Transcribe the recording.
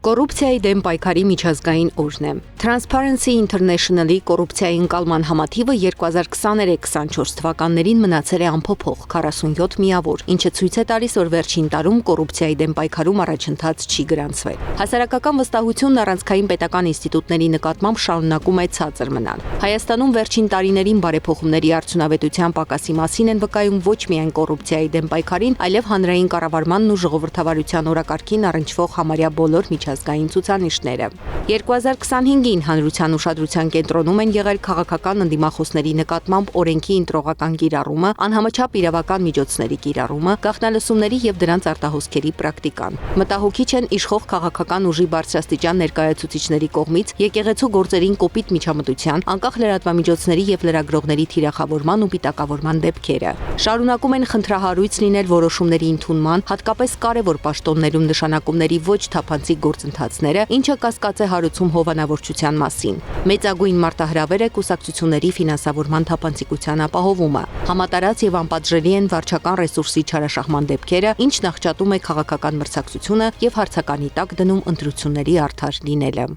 Կոռուպցիայի դեմ պայքարի միջազգային օրն է։ Transparency International-ի կոռուպցիայի ընկալման համաթիվը 2023-24 թվականներին մնացել է անփոփոխ 47 միավոր, ինչը ցույց է տալիս, որ վերջին տարում կոռուպցիայի դեմ պայքարում առաջընթաց չի գրանցվել։ Հասարակական վստահությունն առանցքային պետական ինստիտուտների նկատմամբ շարունակում է ցածր մնալ։ Հայաստանում վերջին տարիներին բարեփոխումների արդյունավետության պակասի մասին են վկայում ոչ միայն կոռուպցիայի դեմ պայքարին, այլև հանրային կառավարմանն ու ժողովրդավարության օրակարգին առնչվող համարյա բոլոր միջազգային ցուցանիշները։ 2025-ին հանրության ուշադրության կենտրոնում են եղել քաղաքական ընդդիմախոսների նկատմամբ օրենքի ընտրողական կիրառումը, անհամաչափ իրավական միջոցների կիրառումը, գաղտնալսումների եւ դրանց արտահոսքերի պրակտիկան։ Մտահոգիչ են իշխող քաղաքական ուժի բարձրաստիճան ներկայացուցիչների կողմից եկեղեցու գործերին կոպիտ միջամտության, անկախ լրատվամիջոցների եւ լրագրողների թիրախավորման ու պիտակավորման դեպքերը։ Շարունակում են խնդրահարույց լինել որոշումների ընդունման, հատկապես կարևոր պաշտոններում նշանակումների ոչ թափանցիկ գործընթացները, ինչը կասկած է հարուցում հովանավորչության մասին։ Մեծագույն մարտահրավեր է կուսակցությունների ֆինանսավորման թափանցիկության ապահովումը։ Համատարած եւ անպատժելի են վարչական ռեսուրսի չարաշահման դեպքերը, ինչն աղճատում է քաղաքական մրցակցությունը եւ հարցականի տակ դնում ընտրությունների արդար լինելը։